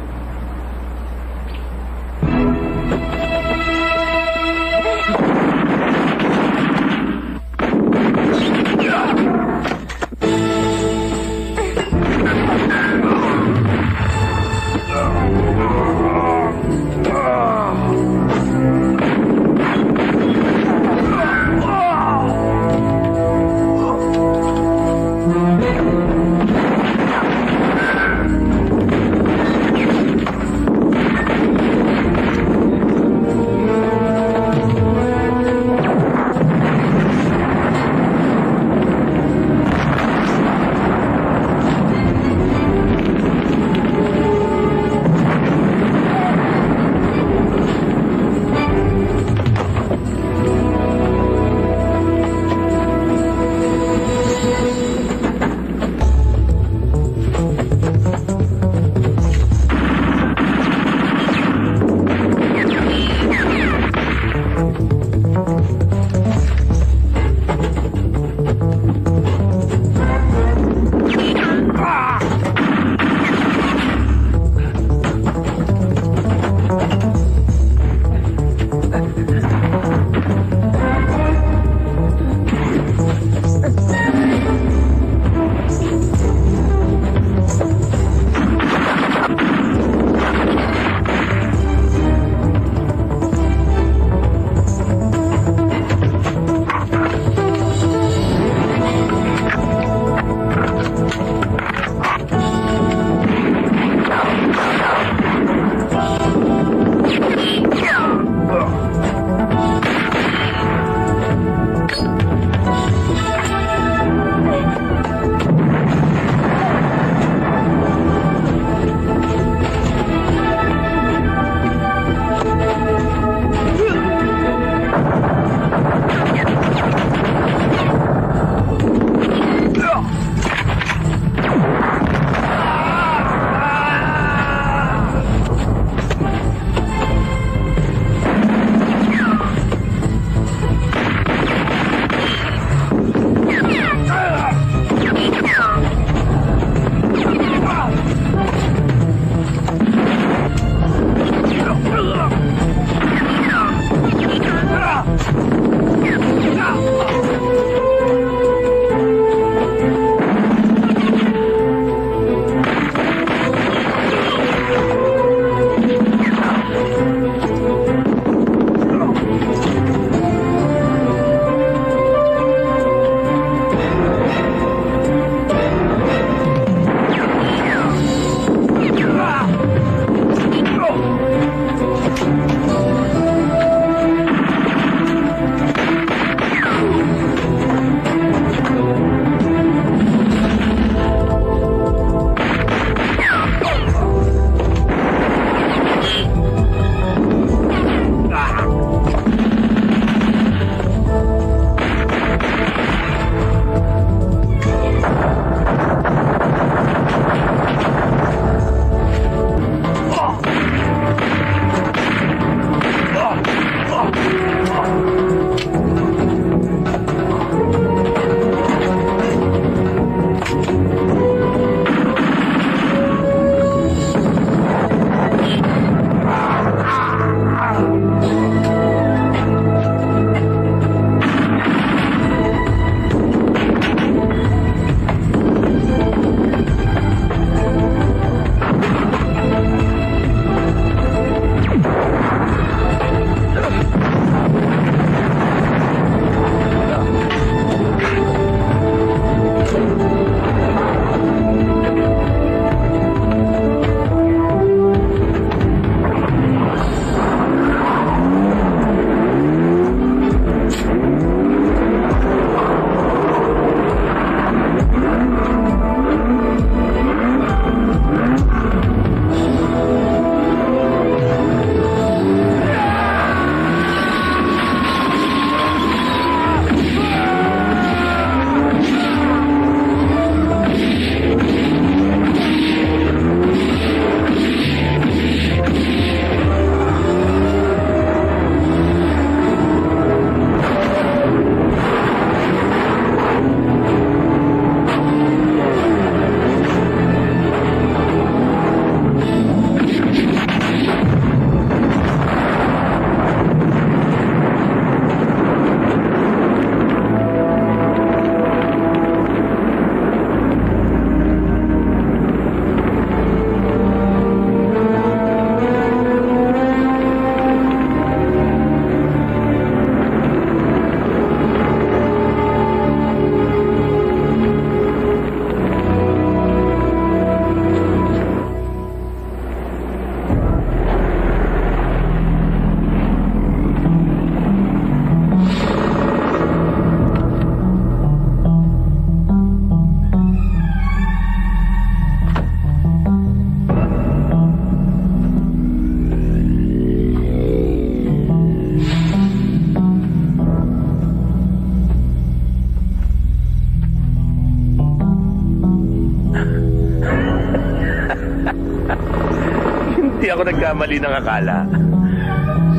ako nagkamali ng akala.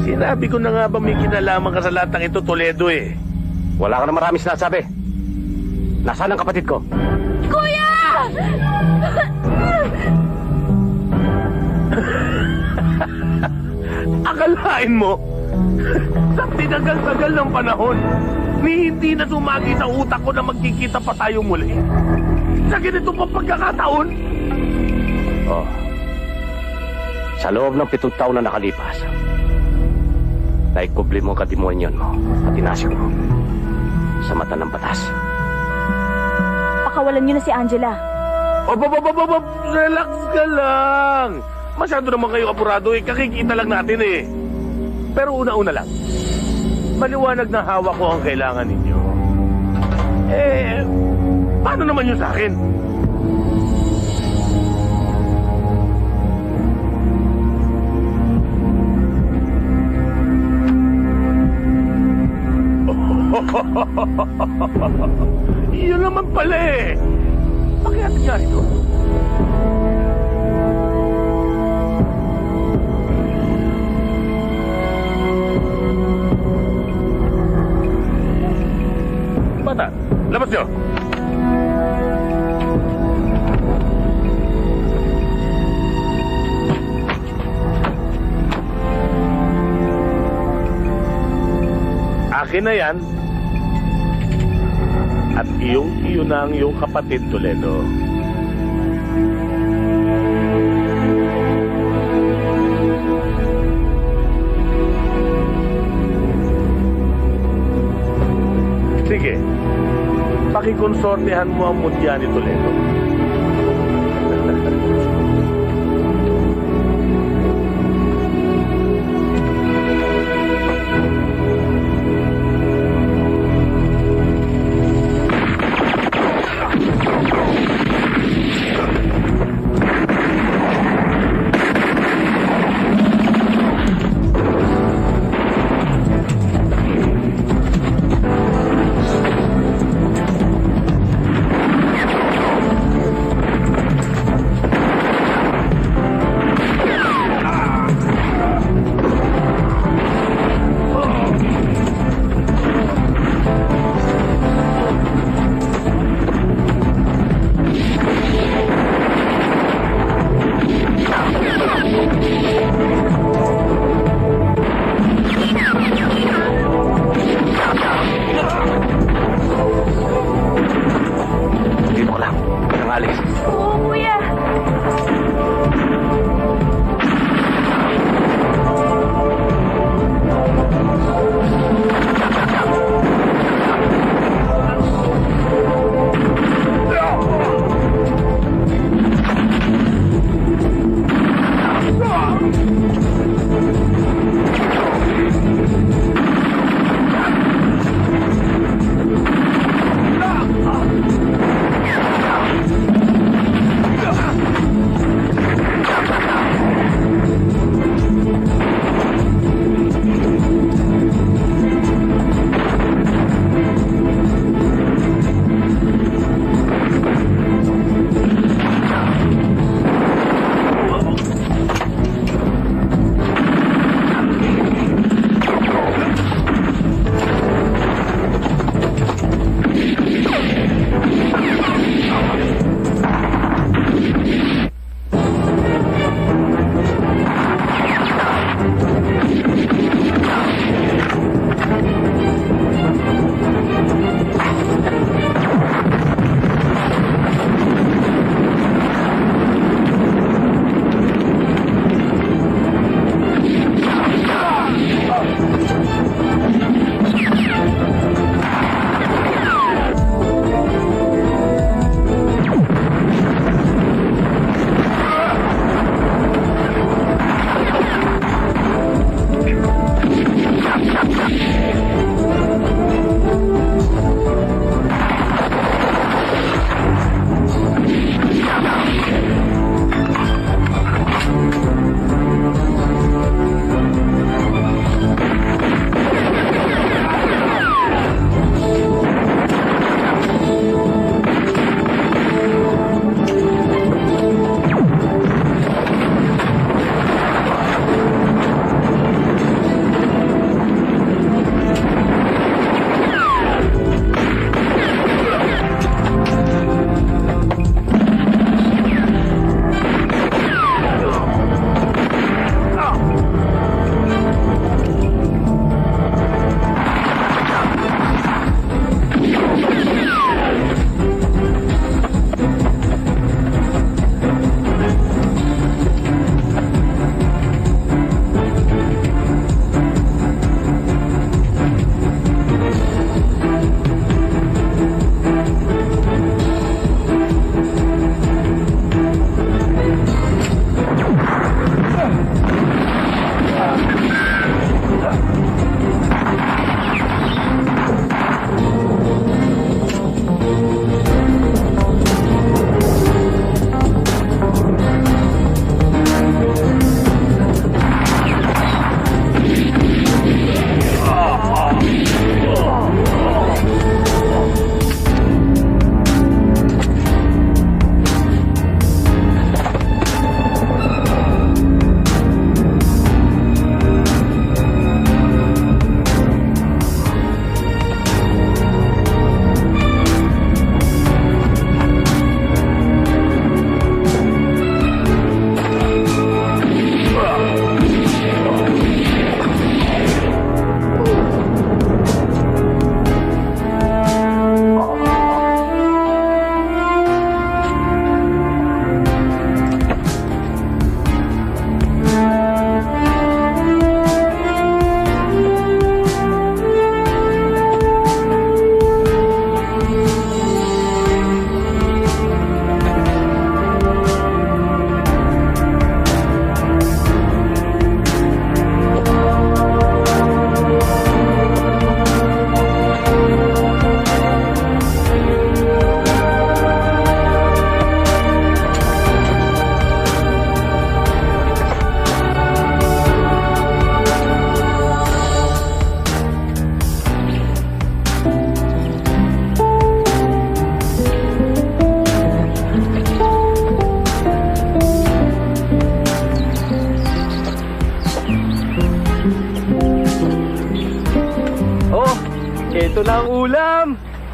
Sinabi ko na nga ba may kinalaman ka sa lahat ng ito, Toledo eh.
Wala ka na marami sinasabi. Nasaan ang kapatid ko?
Kuya!
Akalain mo, sa tinagal-tagal ng panahon, ni hindi na sumagi sa utak ko na magkikita pa tayo muli. Sa ganito pa pagkakataon.
Oh. Sa loob ng 7 taon na nakalipas, naikubli mo ang katimonyon mo at inasik mo sa mata ng batas.
Pakawalan niyo na si Angela.
Relax ka lang. Masyado naman kayo apurado eh. Kakikita lang natin eh. Pero una-una lang. Maliwanag na hawak ko ang kailangan ninyo. Eh, paano naman yun sa akin? Yun naman pala eh. Bakit nga ito? Bata, labas nyo. Akin na yan. At iyo na ang iyong kapatid, Toledo. Sige, pakikonsortehan mo ang mutya ni Toledo.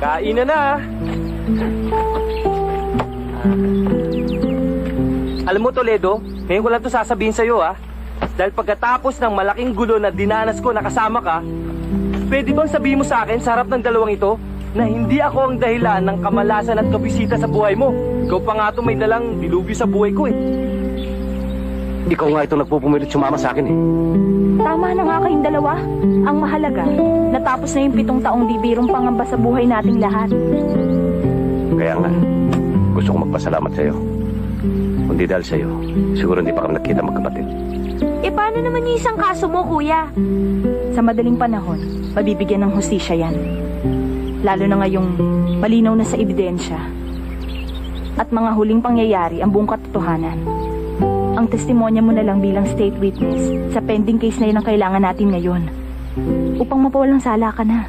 Kainan na. Alam mo, Toledo, ngayon ko lang ito sasabihin sa'yo, ha? Dahil pagkatapos ng malaking gulo na dinanas ko na kasama ka, pwede bang sabihin mo sa akin sa harap ng dalawang ito na hindi ako ang dahilan ng kamalasan at kabisita sa buhay mo? Ikaw pa nga ito may dalang dilubyo sa buhay ko, eh.
Ikaw nga itong nagpupumilit sumama sa akin, eh.
Tama na nga kayong dalawa. Ang mahalaga, natapos na yung 7 taong bibirong pangamba sa buhay nating lahat.
Kaya nga, gusto kong magpasalamat sa'yo. Kundi dahil sa'yo, siguro hindi pa kami nagkita magkapatid.
E paano naman yung isang kaso mo, kuya? Sa madaling panahon, mabibigyan ng hustisya yan. Lalo na ngayong malinaw na sa ebidensya. At mga huling pangyayari ang buong katotohanan. Ang testimonya mo na lang bilang state witness sa pending case na yun ang kailangan natin ngayon. Upang mapawalang sala ka na.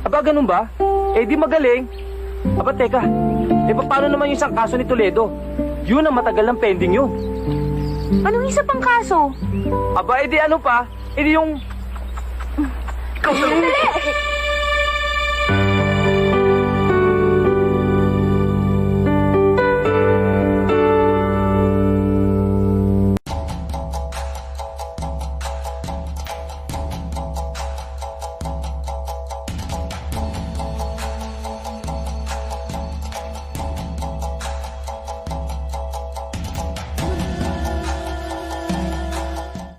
Aba, ganun ba? Eh, di magaling. Aba, teka. Eh, paano naman yung isang kaso ni Toledo? Yun ang matagal ng pending yun.
Anong isa pang kaso?
Aba, edi ano pa? Edi yung...
Sandali!